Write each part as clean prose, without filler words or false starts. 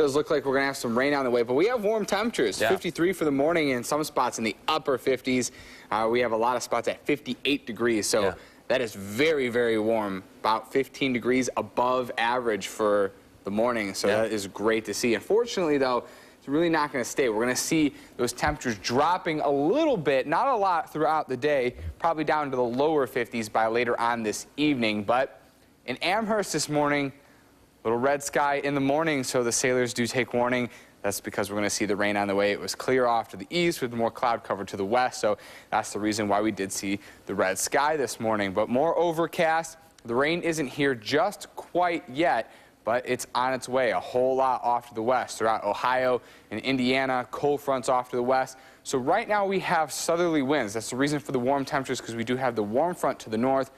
does look like we're going to have some rain on the way, but we have warm temperatures. 53 for the morning, in some spots in the upper 50s. We have a lot of spots at 58 degrees, so that is very, very warm, about 15 degrees above average for the morning, so that is great to see. Unfortunately, though, it's really not going to stay. We're going to see those temperatures dropping a little bit, not a lot throughout the day, probably down to the lower 50s by later on this evening. But in Amherst this morning, little red sky in the morning, so the sailors do take warning. That's because we're going to see the rain on the way. It was clear off to the east with more cloud cover to the west, so that's the reason why we did see the red sky this morning. But more overcast. The rain isn't here just quite yet, but it's on its way a whole lot off to the west throughout Ohio and Indiana. Cold fronts off to the west. So right now we have southerly winds. That's the reason for the warm temperatures, because we do have the warm front to the north.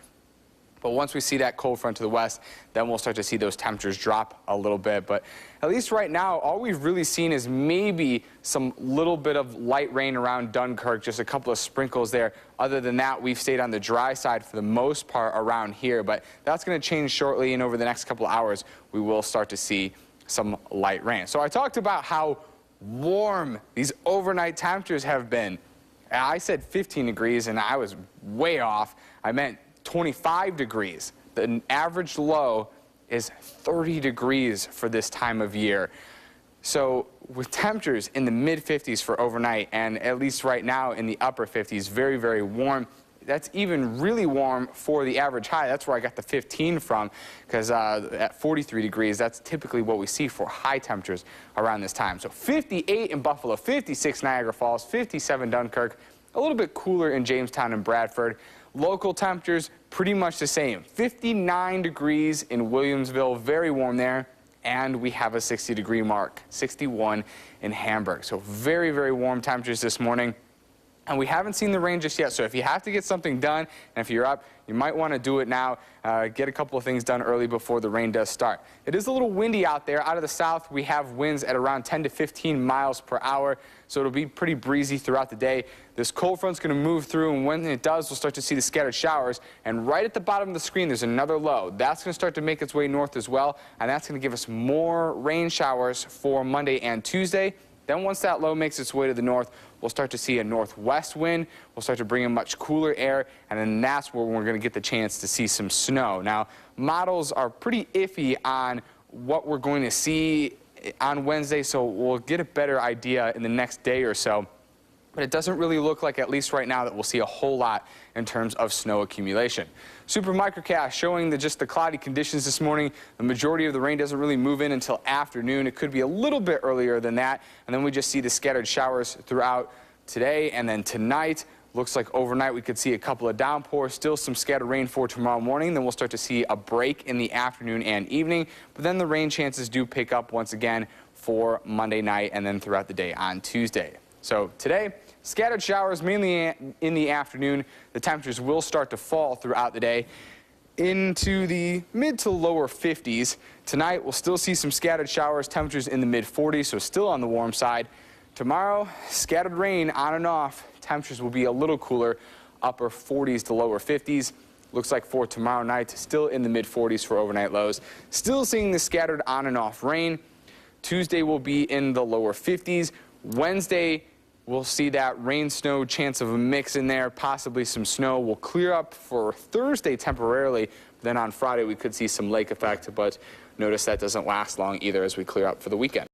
But once we see that cold front to the west, then we'll start to see those temperatures drop a little bit. But at least right now, all we've really seen is maybe some little bit of light rain around Dunkirk, just a couple of sprinkles there. Other than that, we've stayed on the dry side for the most part around here. But that's going to change shortly, and over the next couple of hours, we will start to see some light rain. So I talked about how warm these overnight temperatures have been. I said 15 degrees, and I was way off. I meant 25 degrees. The average low is 30 degrees for this time of year. So with temperatures in the mid-50s for overnight, and at least right now in the upper 50s, very, very warm. That's even really warm for the average high. That's where I got the 15 from, because at 43 degrees, that's typically what we see for high temperatures around this time. So 58 in Buffalo, 56 Niagara Falls, 57 Dunkirk, a little bit cooler in Jamestown and Bradford. Local temperatures, pretty much the same. 59 degrees in Williamsville, very warm there. And we have a 60-degree mark, 61 in Hamburg. So very, very warm temperatures this morning. And we haven't seen the rain just yet, so if you have to get something done, and if you're up, you might want to do it now. Get a couple of things done early before the rain does start. It is a little windy out there. Out of the south, we have winds at around 10 to 15 miles per hour, so it'll be pretty breezy throughout the day. This cold front's going to move through, and when it does, we'll start to see the scattered showers. And right at the bottom of the screen, there's another low. That's going to start to make its way north as well, and that's going to give us more rain showers for Monday and Tuesday. Then once that low makes its way to the north, we'll start to see a northwest wind. We'll start to bring in much cooler air, and then that's where we're going to get the chance to see some snow. Now, models are pretty iffy on what we're going to see on Wednesday, so we'll get a better idea in the next day or so. But it doesn't really look like, at least right now, that we'll see a whole lot in terms of snow accumulation. Super microcast showing just the cloudy conditions this morning. The majority of the rain doesn't really move in until afternoon. It could be a little bit earlier than that. And then we just see the scattered showers throughout today. And then tonight, looks like overnight we could see a couple of downpours, still some scattered rain for tomorrow morning. Then we'll start to see a break in the afternoon and evening. But then the rain chances do pick up once again for Monday night and then throughout the day on Tuesday. So today, scattered showers mainly in the afternoon. The temperatures will start to fall throughout the day into the mid to lower 50s. Tonight, we'll still see some scattered showers, temperatures in the mid 40s, so still on the warm side. Tomorrow, scattered rain on and off. Temperatures will be a little cooler, upper 40s to lower 50s. Looks like for tomorrow night, still in the mid 40s for overnight lows. Still seeing the scattered on and off rain. Tuesday will be in the lower 50s. Wednesday, we'll see that rain, snow, chance of a mix in there, possibly some snow. Will clear up for Thursday temporarily. Then on Friday, we could see some lake effect, but notice that doesn't last long either as we clear up for the weekend.